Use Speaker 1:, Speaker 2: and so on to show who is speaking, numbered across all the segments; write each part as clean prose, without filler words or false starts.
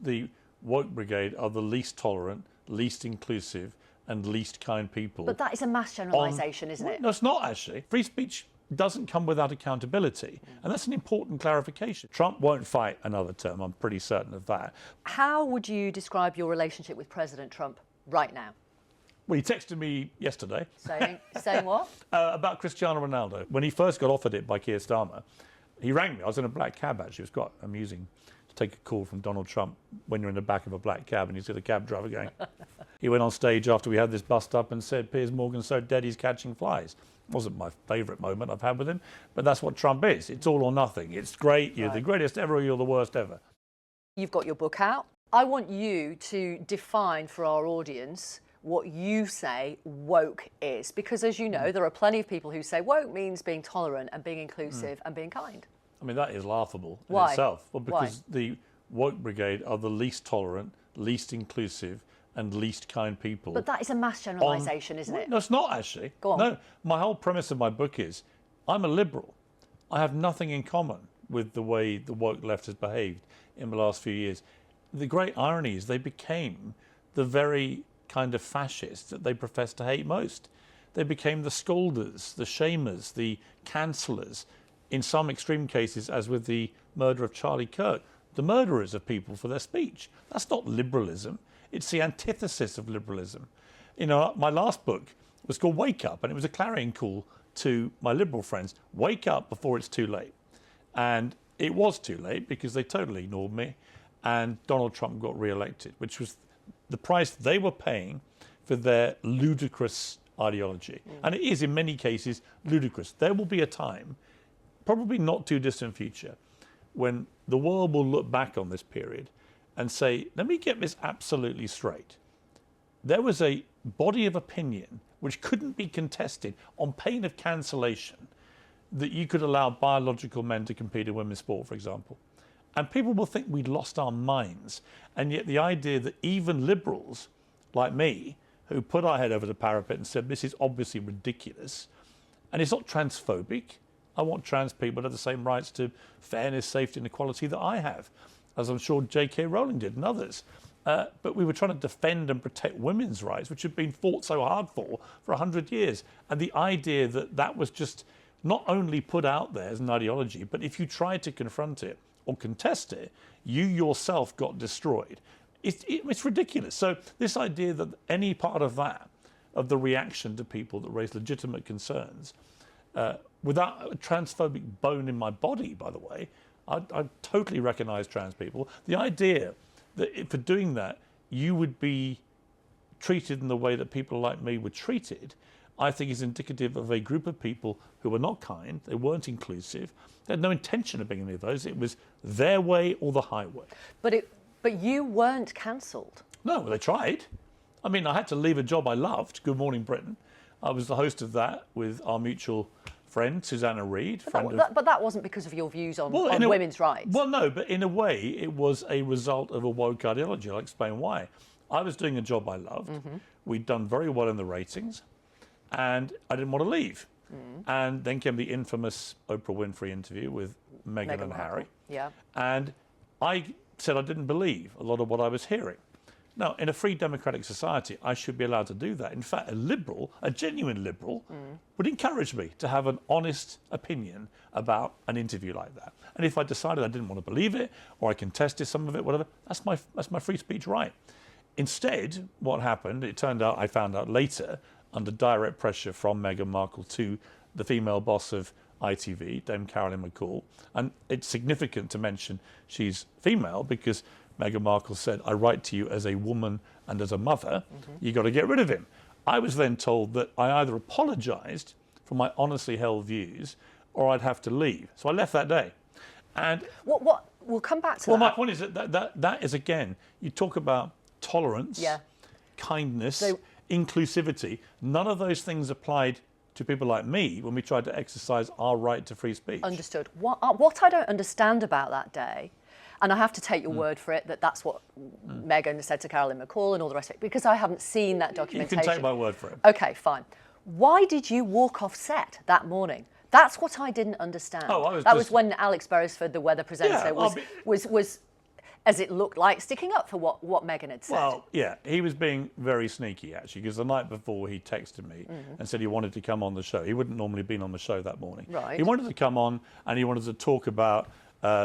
Speaker 1: the woke brigade are the least tolerant, least inclusive and least kind people.
Speaker 2: But that is a mass generalisation, isn't it?
Speaker 1: No, it's not actually. Free speech doesn't come without accountability. And that's an important clarification. Trump won't fight another term, I'm pretty certain of that.
Speaker 2: How would you describe your relationship with President Trump right now?
Speaker 1: Well, he texted me yesterday.
Speaker 2: Saying what?
Speaker 1: About Cristiano Ronaldo. When he first got offered it by Keir Starmer, he rang me. I was in a black cab, actually. It was quite amusing to take a call from Donald Trump when you're in the back of a black cab and you see the cab driver going. He went on stage after we had this bust up and said, Piers Morgan's so dead he's catching flies. Wasn't my favourite moment I've had with him, but that's what Trump is. It's all or nothing. It's great, you're the greatest ever, or you're the worst ever.
Speaker 2: You've got your book out. I want you to define for our audience what you say woke is, because as you know, there are plenty of people who say woke means being tolerant and being inclusive and being kind.
Speaker 1: I mean, that is laughable in
Speaker 2: Why?
Speaker 1: itself. Well, because the woke brigade are the least tolerant, least inclusive and least kind people.
Speaker 2: But that is a mass generalisation, isn't it?
Speaker 1: No, it's not actually.
Speaker 2: Go on.
Speaker 1: No, my whole premise of my book is I'm a liberal. I have nothing in common with the way the woke left has behaved in the last few years. The great irony is they became the very kind of fascists that they profess to hate most. They became the scolders, the shamers, the cancellers, in some extreme cases, as with the murder of Charlie Kirk, the murderers of people for their speech. That's not liberalism. It's the antithesis of liberalism. You know, my last book was called Wake Up, and it was a clarion call to my liberal friends. Wake up before it's too late. And it was too late because they totally ignored me, and Donald Trump got re-elected, which was the price they were paying for their ludicrous ideology. And it is, in many cases, ludicrous. There will be a time, probably not too distant future, when the world will look back on this period and say, let me get this absolutely straight. There was a body of opinion which couldn't be contested on pain of cancellation that you could allow biological men to compete in women's sport, for example. And people will think we'd lost our minds. And yet the idea that even liberals like me, who put our head over the parapet and said, this is obviously ridiculous, and it's not transphobic. I want trans people to have the same rights to fairness, safety and equality that I have, as I'm sure J.K. Rowling did and others. But we were trying to defend and protect women's rights, which had been fought so hard for 100 years. And the idea that that was just not only put out there as an ideology, but if you tried to confront it or contest it, you yourself got destroyed. It's ridiculous. So this idea that any part of that, of the reaction to people that raise legitimate concerns, without a transphobic bone in my body, by the way, I totally recognise trans people. The idea that for doing that, you would be treated in the way that people like me were treated, I think is indicative of a group of people who were not kind, they weren't inclusive, they had no intention of being any of those. It was their way or the highway.
Speaker 2: But you weren't cancelled.
Speaker 1: No, well, they tried. I mean, I had to leave a job I loved, Good Morning Britain. I was the host of that with our mutual friend, Susanna Reid.
Speaker 2: But that wasn't because of your views on women's rights.
Speaker 1: Well, no, but in a way, it was a result of a woke ideology. I'll explain why. I was doing a job I loved. We'd done very well in the ratings, and I didn't want to leave. And then came the infamous Oprah Winfrey interview with Meghan and Harry.
Speaker 2: Yeah.
Speaker 1: And I said I didn't believe a lot of what I was hearing. Now, in a free democratic society, I should be allowed to do that. In fact, a liberal, a genuine liberal, would encourage me to have an honest opinion about an interview like that. And if I decided I didn't want to believe it, or I contested some of it, whatever, that's my free speech right. Instead, what happened, it turned out, I found out later, under direct pressure from Meghan Markle to the female boss of ITV, Dame Carolyn McCall. And it's significant to mention she's female because Meghan Markle said, I write to you as a woman and as a mother, you got to get rid of him. I was then told that I either apologised for my honestly held views or I'd have to leave. So I left that day. And
Speaker 2: we'll come back to that.
Speaker 1: Well, my point is that is, again, you talk about tolerance, kindness, inclusivity. None of those things applied to people like me when we tried to exercise our right to free speech.
Speaker 2: Understood. What I don't understand about that day, and I have to take your word for it, that's what Meghan said to Carolyn McCall and all the rest of it, because I haven't seen that documentation.
Speaker 1: You can take my word for it.
Speaker 2: OK, fine. Why did you walk off set that morning? That's what I didn't understand.
Speaker 1: Oh,
Speaker 2: that was when Alex Beresford, the weather presenter, was as it looked like, sticking up for what Meghan had said.
Speaker 1: Well, yeah, he was being very sneaky, actually, because the night before he texted me and said he wanted to come on the show. He wouldn't normally have been on the show that morning.
Speaker 2: Right.
Speaker 1: He wanted to come on and he wanted to talk about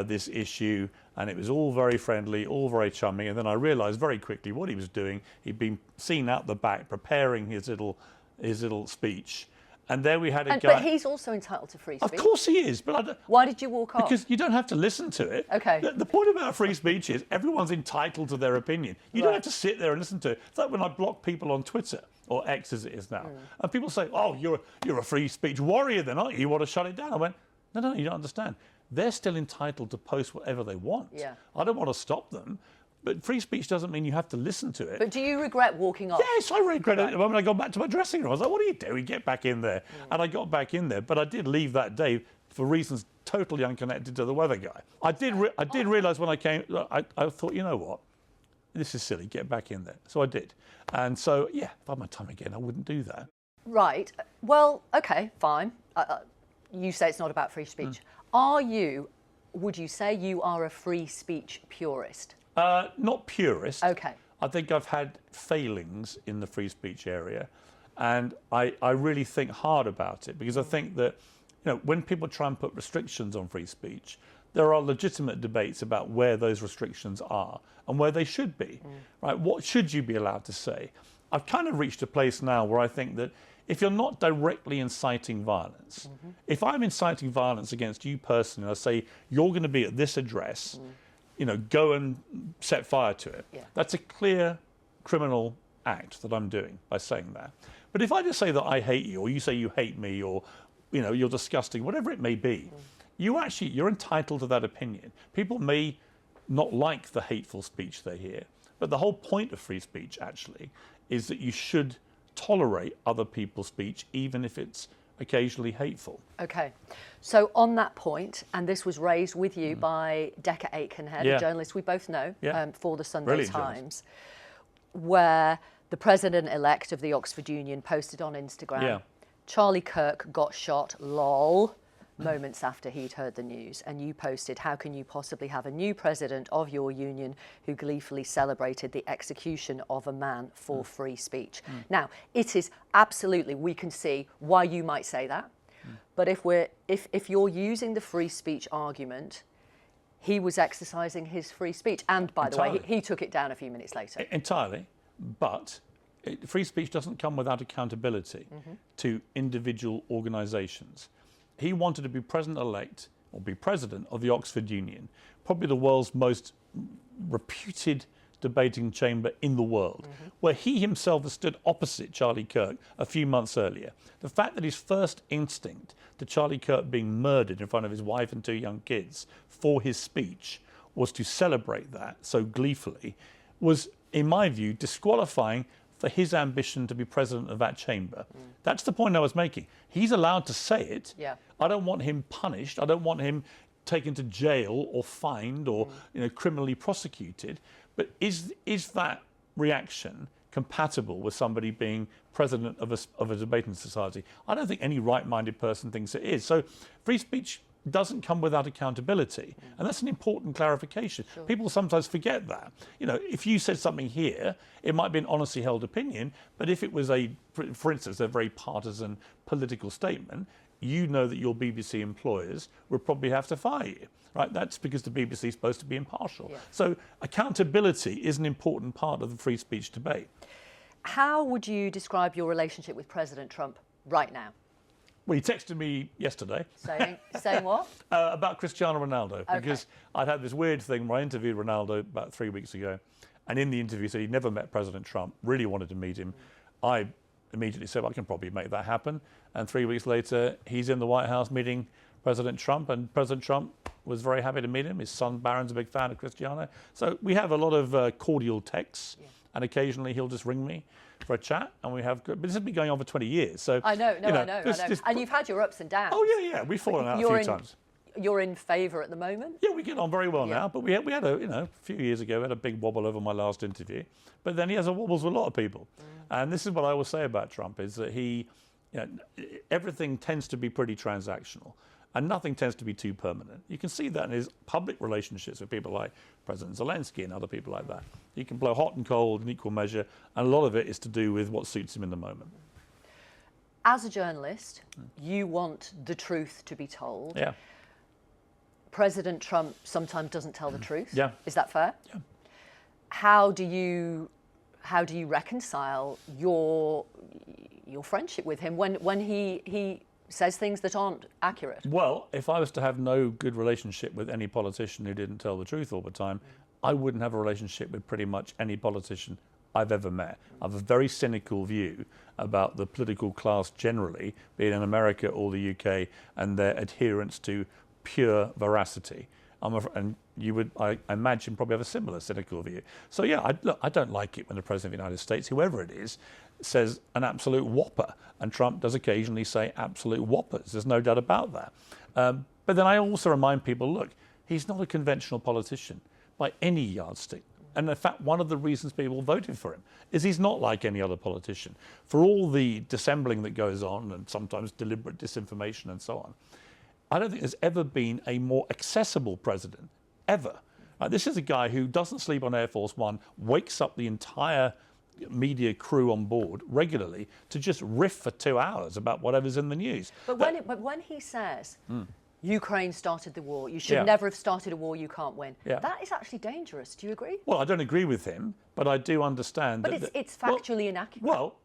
Speaker 1: this issue, and it was all very friendly, all very chumming. And then I realised very quickly what he was doing. He'd been seen out the back preparing his little speech. And there we had a guy.
Speaker 2: But he's also entitled to free speech.
Speaker 1: Of course he is, but
Speaker 2: why did you walk off?
Speaker 1: because you don't have to listen to it.
Speaker 2: Okay.
Speaker 1: The point about free speech is everyone's entitled to their opinion. You don't have to sit there and listen to it. It's like when I block people on Twitter, or X as it is now, and people say, "Oh, you're a free speech warrior, then, aren't you? You want to shut it down?" I went, "No, you don't understand. They're still entitled to post whatever they want.
Speaker 2: Yeah.
Speaker 1: I don't want to stop them." But free speech doesn't mean you have to listen to it.
Speaker 2: But do you regret walking off?
Speaker 1: Yes, I regret it. The moment I got back to my dressing room, I was like, what are you doing? Get back in there. And I got back in there. But I did leave that day for reasons totally unconnected to the weather guy. I did realise when I came, I thought, you know what? This is silly. Get back in there. So I did. And so, yeah, if I had my time again, I wouldn't do that.
Speaker 2: Right. Well, OK, fine. You say it's not about free speech. Would you say you are a free speech purist?
Speaker 1: Not purist.
Speaker 2: OK.
Speaker 1: I think I've had failings in the free speech area, and I really think hard about it, because I think that, when people try and put restrictions on free speech, there are legitimate debates about where those restrictions are and where they should be. Right? What should you be allowed to say? I've kind of reached a place now where I think that if you're not directly inciting violence, if I'm inciting violence against you personally, I say you're going to be at this address, go and set fire to it.
Speaker 2: Yeah.
Speaker 1: That's a clear criminal act that I'm doing by saying that. But if I just say that I hate you, or you say you hate me, or you're disgusting, whatever it may be, you're entitled to that opinion. People may not like the hateful speech they hear, but the whole point of free speech actually is that you should tolerate other people's speech, even if it's occasionally hateful.
Speaker 2: OK. So on that point, and this was raised with you by Decca Aikenhead, a journalist we both know, for the Sunday
Speaker 1: Brilliant
Speaker 2: Times, where the president-elect of the Oxford Union posted on Instagram, Charlie Kirk got shot, lol, moments after he'd heard the news. And you posted, how can you possibly have a new president of your union who gleefully celebrated the execution of a man for free speech? Now, it is absolutely, we can see why you might say that. But if you're using the free speech argument, he was exercising his free speech. And by the way, he took it down a few minutes later.
Speaker 1: Entirely. But free speech doesn't come without accountability to individual organisations. He wanted to be president-elect, or be president of the Oxford Union, probably the world's most reputed debating chamber in the world, where he himself has stood opposite Charlie Kirk a few months earlier. The fact that his first instinct to Charlie Kirk being murdered in front of his wife and 2 young kids for his speech was to celebrate that so gleefully was, in my view, disqualifying for his ambition to be president of that chamber. That's the point I was making. He's allowed to say it.
Speaker 2: Yeah.
Speaker 1: I don't want him punished. I don't want him taken to jail or fined or criminally prosecuted. But is that reaction compatible with somebody being president of a debating society? I don't think any right-minded person thinks it is. So free speech doesn't come without accountability. And that's an important clarification.
Speaker 2: Sure.
Speaker 1: People sometimes forget that. If you said something here, it might be an honestly held opinion, but if it was for instance, a very partisan political statement, you know that your BBC employers would probably have to fire you, right? That's because the BBC is supposed to be impartial. Yeah. So accountability is an important part of the free speech debate.
Speaker 2: How would you describe your relationship with President Trump right now?
Speaker 1: Well, he texted me yesterday.
Speaker 2: Saying what?
Speaker 1: About Cristiano Ronaldo. Because I'd had this weird thing where I interviewed Ronaldo about 3 weeks ago. And in the interview, he said he'd never met President Trump, really wanted to meet him. I immediately said, well, I can probably make that happen. And 3 weeks later, he's in the White House meeting President Trump. And President Trump was very happy to meet him. His son, Barron's a big fan of Cristiano. So we have a lot of cordial texts. Yeah. And occasionally he'll just ring me for a chat, and we have good. But this has been going on for 20 years. So
Speaker 2: I know. And you've had your ups and downs.
Speaker 1: Oh yeah. We've fallen out a few times.
Speaker 2: You're in favour at the moment.
Speaker 1: Yeah, we get on very well now. But we had a few years ago, we had a big wobble over my last interview. But then he has a wobbles with a lot of people. And this is what I always say about Trump is that he, everything tends to be pretty transactional. And nothing tends to be too permanent. You can see that in his public relationships with people like President Zelensky and other people like that. He can blow hot and cold in equal measure, and a lot of it is to do with what suits him in the moment.
Speaker 2: As a journalist, you want the truth to be told.
Speaker 1: Yeah.
Speaker 2: President Trump sometimes doesn't tell the truth.
Speaker 1: Yeah.
Speaker 2: Is that fair?
Speaker 1: Yeah.
Speaker 2: How do you reconcile your friendship with him when he says things that aren't accurate?
Speaker 1: Well, if I was to have no good relationship with any politician who didn't tell the truth all the time, I wouldn't have a relationship with pretty much any politician I've ever met. I have a very cynical view about the political class generally, be it in America or the UK, and their adherence to pure veracity. And you would, I imagine, probably have a similar cynical view. So yeah, I don't like it when the President of the United States, whoever it is, says an absolute whopper. And Trump does occasionally say absolute whoppers. There's no doubt about that. But then I also remind people, look, he's not a conventional politician by any yardstick. And in fact, one of the reasons people voted for him is he's not like any other politician. For all the dissembling that goes on and sometimes deliberate disinformation and so on, I don't think there's ever been a more accessible president, ever. This is a guy who doesn't sleep on Air Force One, wakes up the entire media crew on board regularly to just riff for 2 hours about whatever's in the news.
Speaker 2: But when he says, Ukraine started the war, you should
Speaker 1: Yeah.
Speaker 2: never have started a war you can't win,
Speaker 1: Yeah.
Speaker 2: that is actually dangerous. Do you agree?
Speaker 1: Well, I don't agree with him, but I do understand
Speaker 2: But
Speaker 1: that...
Speaker 2: it's factually inaccurate.
Speaker 1: Well,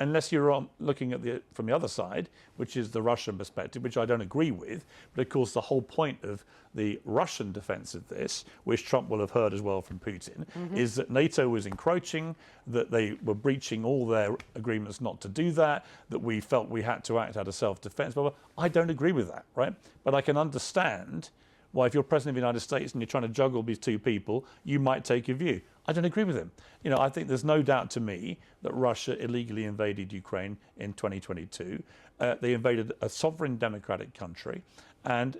Speaker 1: unless you're looking at from the other side, which is the Russian perspective, which I don't agree with. But of course, the whole point of the Russian defense of this, which Trump will have heard as well from Putin, is that NATO was encroaching, that they were breaching all their agreements not to do that, that we felt we had to act out of self-defense. Blah, blah. I don't agree with that, right? But I can understand why, if you're President of the United States and you're trying to juggle these two people, you might take a view. I don't agree with him. You know, I think there's no doubt to me that Russia illegally invaded Ukraine in 2022. They invaded a sovereign democratic country, and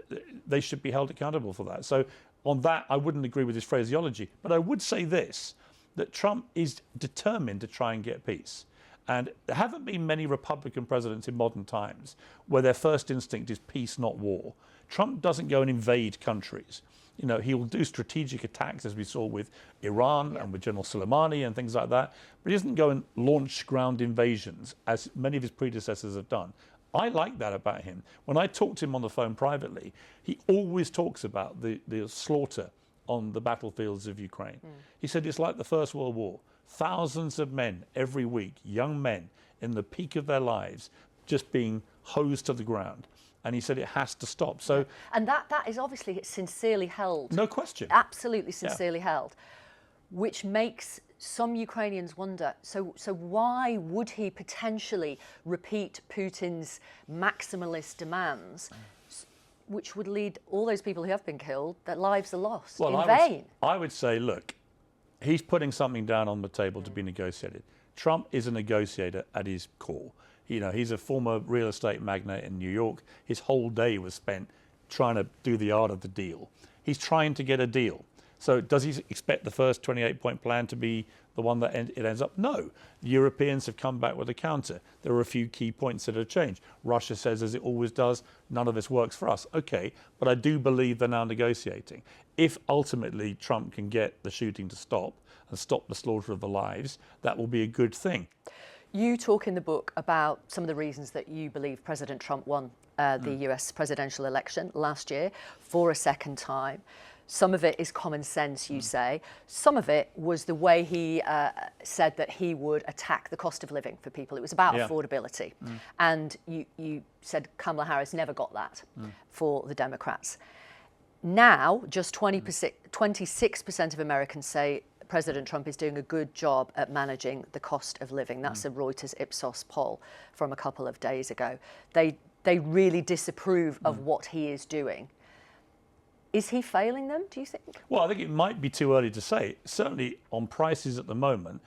Speaker 1: they should be held accountable for that. So on that, I wouldn't agree with his phraseology. But I would say this, that Trump is determined to try and get peace. And there haven't been many Republican presidents in modern times where their first instinct is peace, not war. Trump doesn't go and invade countries. You know, he will do strategic attacks, as we saw with Iran and with General Soleimani and things like that. But he doesn't go and launch ground invasions, as many of his predecessors have done. I like that about him. When I talk to him on the phone privately, he always talks about the slaughter on the battlefields of Ukraine. He said it's like the First World War. Thousands of men every week, young men in the peak of their lives, just being hosed to the ground. And he said it has to stop. So,
Speaker 2: and that is obviously sincerely held.
Speaker 1: No question.
Speaker 2: Absolutely sincerely held, which makes some Ukrainians wonder, so why would he potentially repeat Putin's maximalist demands, which would lead all those people who have been killed, their lives are lost in vain?
Speaker 1: I would say, look, he's putting something down on the table to be negotiated. Trump is a negotiator at his core. You know, he's a former real estate magnate in New York. His whole day was spent trying to do the art of the deal. He's trying to get a deal. So does he expect the first 28-point plan to be the one that it ends up? No. The Europeans have come back with a counter. There are a few key points that have changed. Russia says, as it always does, none of this works for us. Okay, but I do believe they're now negotiating. If ultimately Trump can get the shooting to stop and stop the slaughter of the lives, that will be a good thing.
Speaker 2: You talk in the book about some of the reasons that you believe President Trump won the US presidential election last year for a second time. Some of it is common sense, you say. Some of it was the way he said that he would attack the cost of living for people. It was about affordability. And you said Kamala Harris never got that for the Democrats. Now, just 26% of Americans say President Trump is doing a good job at managing the cost of living. That's a Reuters Ipsos poll from a couple of days ago. They really disapprove of what he is doing. Is he failing them, do you think?
Speaker 1: Well, I think it might be too early to say. Certainly on prices at the moment,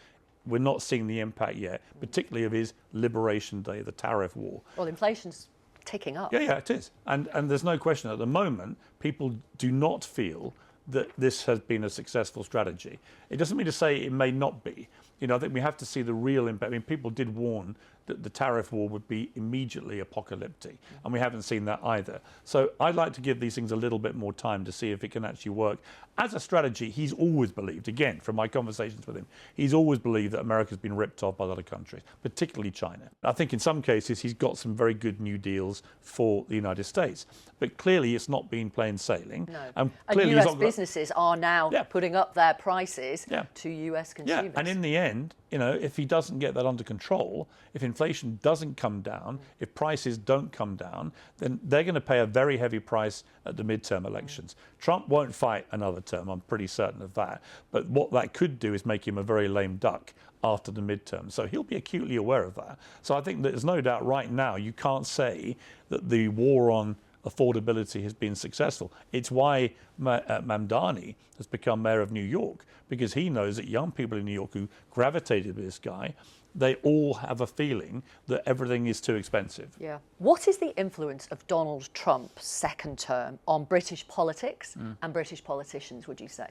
Speaker 1: we're not seeing the impact yet, particularly of his Liberation Day, the tariff war.
Speaker 2: Well, inflation's ticking up.
Speaker 1: Yeah, it is. And there's no question at the moment, people do not feel that this has been a successful strategy. It doesn't mean to say it may not be. You know, I think we have to see the real impact. I mean, people did warn that the tariff war would be immediately apocalyptic, and we haven't seen that either. So I'd like to give these things a little bit more time to see if it can actually work. As a strategy, he's always believed, again, from my conversations with him, he's always believed that America's been ripped off by other countries, particularly China. I think in some cases he's got some very good new deals for the United States, but clearly it's not been plain sailing.
Speaker 2: No.
Speaker 1: And
Speaker 2: And
Speaker 1: clearly
Speaker 2: US businesses are now putting up their prices to US consumers.
Speaker 1: Yeah, and in the end, you know, if he doesn't get that under control, if inflation doesn't come down, if prices don't come down, then they're going to pay a very heavy price at the midterm elections. Trump won't fight another term, I'm pretty certain of that. But what that could do is make him a very lame duck after the midterm. So he'll be acutely aware of that. So I think there's no doubt right now you can't say that the war on affordability has been successful. It's why Mamdani has become mayor of New York, because he knows that young people in New York who gravitated to this guy, they all have a feeling that everything is too expensive.
Speaker 2: Yeah. What is the influence of Donald Trump's second term on British politics and British politicians, would you say?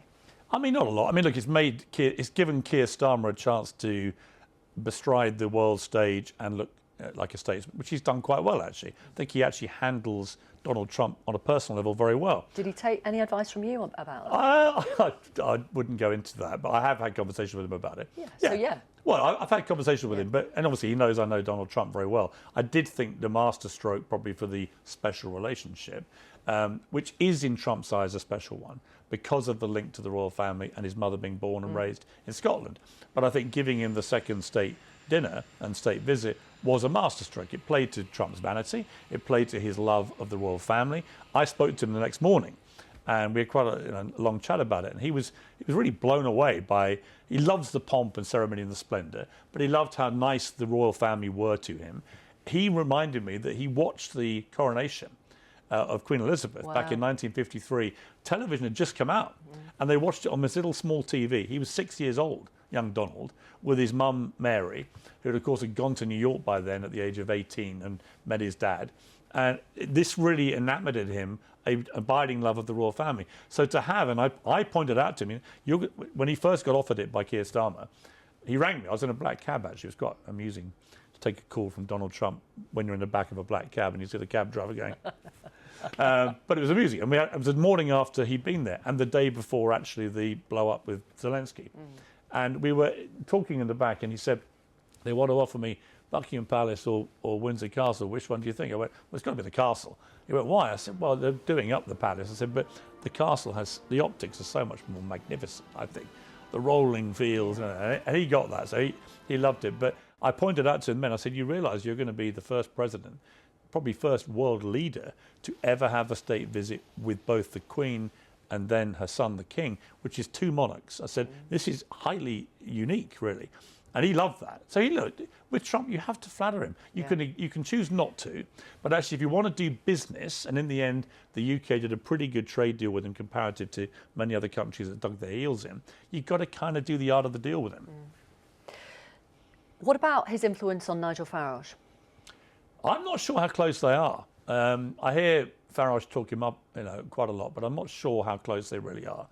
Speaker 1: I mean, not a lot. I mean, look, it's given Keir Starmer a chance to bestride the world stage and look like a statesman, which he's done quite well, actually. I think he actually handles Donald Trump on a personal level very well.
Speaker 2: Did he take any advice from you about that?
Speaker 1: I wouldn't go into that, but I have had conversations with him about it.
Speaker 2: Yeah.
Speaker 1: Well, I've had conversations with him, and obviously he knows I know Donald Trump very well. I did think the masterstroke probably for the special relationship, which is in Trump's eyes a special one because of the link to the royal family and his mother being born and raised in Scotland. But I think giving him the second state dinner and state visit was a masterstroke. It played to Trump's vanity. It played to his love of the royal family. I spoke to him the next morning, and we had quite a long chat about it. And he was really blown away by. He loves the pomp and ceremony and the splendour, but he loved how nice the royal family were to him. He reminded me that he watched the coronation of Queen Elizabeth back in 1953. Television had just come out, and they watched it on this little small TV. He was 6 years old, young Donald, with his mum Mary, who of course had gone to New York by then at the age of 18 and met his dad. And this really enamored him an abiding love of the royal family. So to have, and I pointed out to him, when he first got offered it by Keir Starmer, he rang me. I was in a black cab, actually. It was quite amusing to take a call from Donald Trump when you're in the back of a black cab and you see the cab driver going. But it was amusing. And it was the morning after he'd been there and the day before, actually, the blow-up with Zelensky. And we were talking in the back, and he said, they want to offer me Buckingham Palace or Windsor Castle. Which one do you think? I went, well, it's got to be the castle. He went, why? I said, well, they're doing up the palace. I said, but the castle has, the optics are so much more magnificent, I think. The rolling fields, and he got that, so he loved it. But I pointed out to him then, I said, you realise you're going to be the first president, probably first world leader, to ever have a state visit with both the Queen and then her son, the King, which is two monarchs. I said, this is highly unique, really. And he loved that. So he looked, with Trump, you have to flatter him. You can choose not to, but actually if you want to do business, and in the end, the UK did a pretty good trade deal with him comparative to many other countries that dug their heels in, you've got to kind of do the art of the deal with him.
Speaker 2: What about his influence on Nigel Farage? I'm
Speaker 1: not sure how close they are. I hear Farage talk him up, quite a lot, but I'm not sure how close they really are.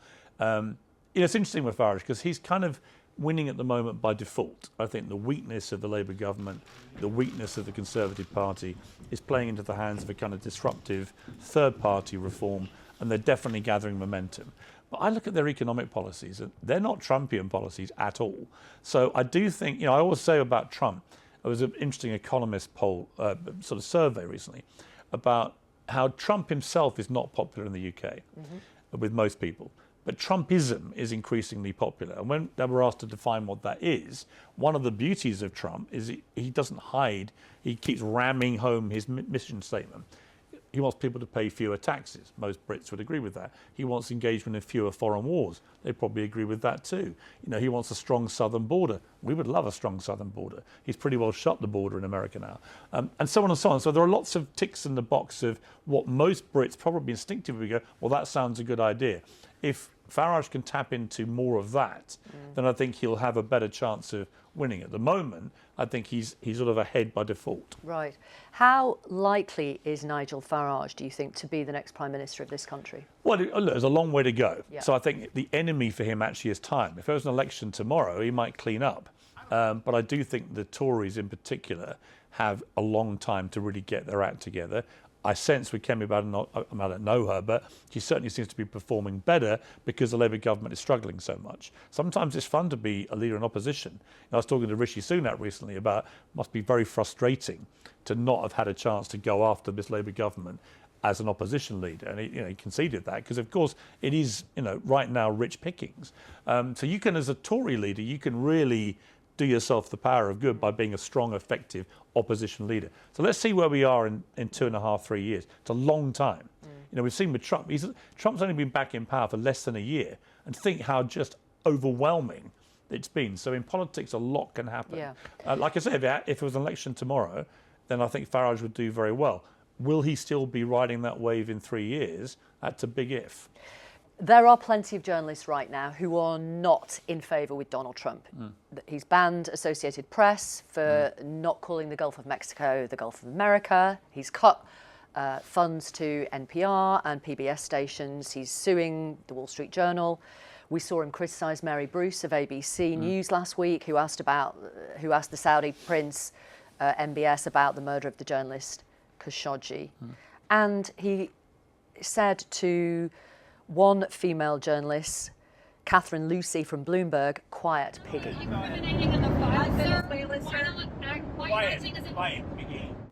Speaker 1: It's interesting with Farage because he's kind of winning at the moment by default. I think the weakness of the Labour government, the weakness of the Conservative Party is playing into the hands of a kind of disruptive third-party reform, and they're definitely gathering momentum. But I look at their economic policies, and they're not Trumpian policies at all. So I do think, I always say about Trump, there was an interesting Economist poll, sort of survey recently, about how Trump himself is not popular in the UK with most people. But Trumpism is increasingly popular. And when they were asked to define what that is, one of the beauties of Trump is he doesn't hide. He keeps ramming home his mission statement. He wants people to pay fewer taxes. Most Brits would agree with that. He wants engagement in fewer foreign wars. They probably agree with that too. He wants a strong southern border. We would love a strong southern border. He's pretty well shut the border in America now. And so on and so on. So there are lots of ticks in the box of what most Brits probably instinctively go, well, that sounds a good idea. If Farage can tap into more of that, then I think he'll have a better chance of winning. At the moment, I think he's sort of ahead by default.
Speaker 2: Right. How likely is Nigel Farage, do you think, to be the next Prime Minister of this country?
Speaker 1: Well, there's a long way to go. Yeah. So I think the enemy for him actually is time. If there was an election tomorrow, he might clean up. But I do think the Tories in particular have a long time to really get their act together. I sense with Kemi Badenoch, I don't know her, but she certainly seems to be performing better because the Labour government is struggling so much. Sometimes it's fun to be a leader in opposition. I was talking to Rishi Sunak recently about it must be very frustrating to not have had a chance to go after this Labour government as an opposition leader, and he conceded that because, of course, it is right now rich pickings. So you can, as a Tory leader, you can really do yourself the power of good by being a strong, effective opposition leader. So let's see where we are in 2.5, 3 years. It's a long time. We've seen with Trump. Trump's only been back in power for less than a year, and think how just overwhelming it's been. So in politics, a lot can happen.
Speaker 2: Yeah.
Speaker 1: Like I said, if it was an election tomorrow, then I think Farage would do very well. Will he still be riding that wave in 3 years? That's a big if.
Speaker 2: There are plenty of journalists right now who are not in favour with Donald Trump. He's banned Associated Press for not calling the Gulf of Mexico the Gulf of America. He's cut funds to NPR and PBS stations. He's suing the Wall Street Journal. We saw him criticise Mary Bruce of ABC News last week, who asked the Saudi prince, MBS, about the murder of the journalist Khashoggi. And he said to one female journalist, Catherine Lucy from Bloomberg, quiet piggy.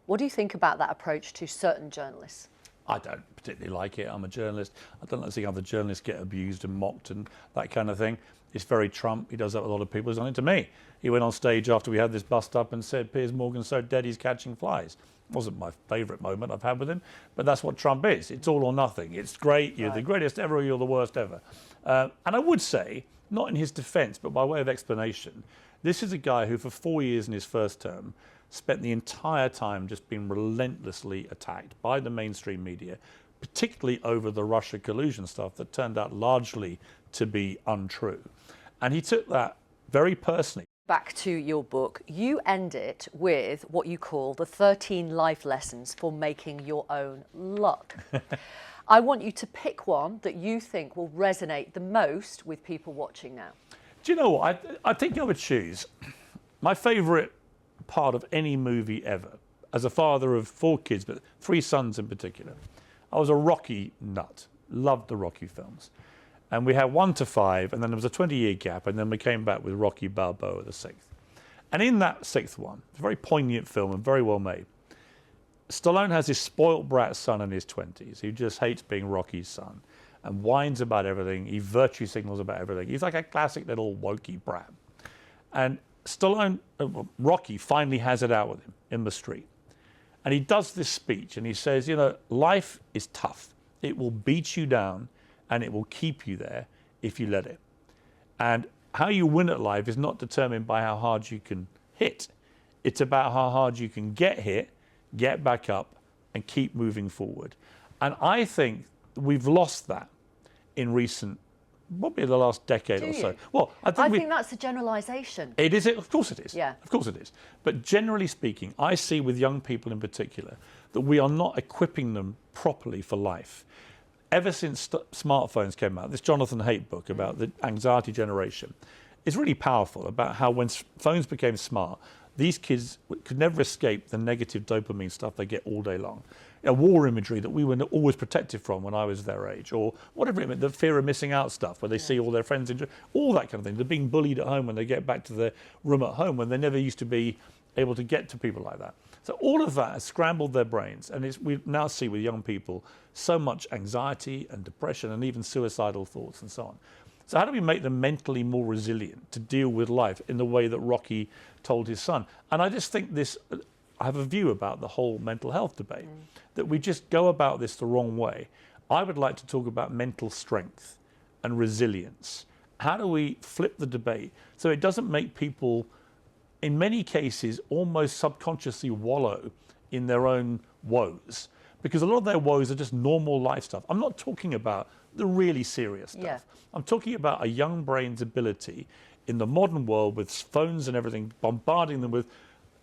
Speaker 2: What do you think about that approach to certain journalists?
Speaker 1: I don't particularly like it. I'm a journalist. I don't like to see other journalists get abused and mocked and that kind of thing. It's very Trump. He does that with a lot of people. He's done it to me. He went on stage after we had this bust up and said, Piers Morgan's so dead he's catching flies. Wasn't my favourite moment I've had with him, but that's what Trump is. It's all or nothing. It's great, you're the greatest ever, or you're the worst ever. And I would say, not in his defence, but by way of explanation, this is a guy who for 4 years in his first term spent the entire time just being relentlessly attacked by the mainstream media, particularly over the Russia collusion stuff that turned out largely to be untrue. And he took that very personally.
Speaker 2: Back to your book, you end it with what you call the 13 life lessons for making your own luck. I want you to pick one that you think will resonate the most with people watching now.
Speaker 1: Do you know what? I think I would choose my favourite part of any movie ever, as a father of 4 kids, but 3 sons in particular. I was a Rocky nut, loved the Rocky films. And we had 1 to 5, and then there was a 20-year gap, and then we came back with Rocky Balboa, the 6th. And in that 6th one, it's a very poignant film and very well made. Stallone has this spoilt brat son in his 20s who just hates being Rocky's son and whines about everything. He virtue signals about everything. He's like a classic little wokey brat. And Rocky finally has it out with him in the street. And he does this speech, and he says, life is tough. It will beat you down, and it will keep you there if you let it. And how you win at life is not determined by how hard you can hit. It's about how hard you can get hit, get back up, and keep moving forward. And I think we've lost that in probably the last decade or so. Well, I think
Speaker 2: that's a generalisation.
Speaker 1: It is. Of course it is.
Speaker 2: Yeah.
Speaker 1: Of course it is. But generally speaking, I see with young people in particular that we are not equipping them properly for life. Ever since smartphones came out, this Jonathan Haidt book about the anxiety generation is really powerful about how when phones became smart, these kids could never escape the negative dopamine stuff they get all day long. War imagery that we were always protected from when I was their age, or whatever it meant, the fear of missing out stuff where they see all their friends enjoy, all that kind of thing. They're being bullied at home when they get back to their room at home when they never used to be able to get to people like that. So all of that has scrambled their brains, and we now see with young people so much anxiety and depression and even suicidal thoughts and so on. So how do we make them mentally more resilient to deal with life in the way that Rocky told his son? And I just think I have a view about the whole mental health debate, that we just go about this the wrong way. I would like to talk about mental strength and resilience. How do we flip the debate so it doesn't make people, in many cases, almost subconsciously wallow in their own woes? Because a lot of their woes are just normal life stuff. I'm not talking about the really serious stuff.
Speaker 2: Yeah.
Speaker 1: I'm talking about a young brain's ability in the modern world with phones and everything, bombarding them with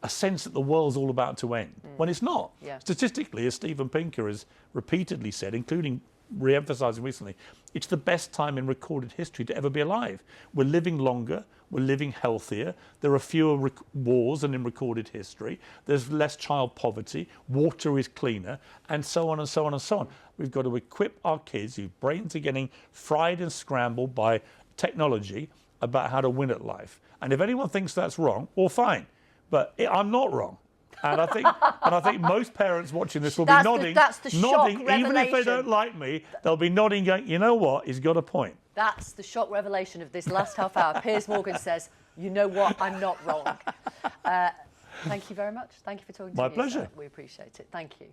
Speaker 1: a sense that the world's all about to end, when it's not.
Speaker 2: Yeah.
Speaker 1: Statistically, as Steven Pinker has repeatedly said, including re-emphasising recently, it's the best time in recorded history to ever be alive. We're living longer, We're living healthier. There are fewer wars than in recorded history. There's less child poverty. Water is cleaner, and so on and so on and so on. We've got to equip our kids whose brains are getting fried and scrambled by technology about how to win at life. And if anyone thinks that's wrong, well, fine. But I'm not wrong. And I think most parents watching this will be nodding, nodding, even if they don't like me, they'll be nodding, going, you know what, he's got a point.
Speaker 2: That's the shock revelation of this last half hour. Piers Morgan says, you know what, I'm not wrong. Thank you very much. Thank you for talking to me.
Speaker 1: My pleasure.
Speaker 2: We appreciate it. Thank you.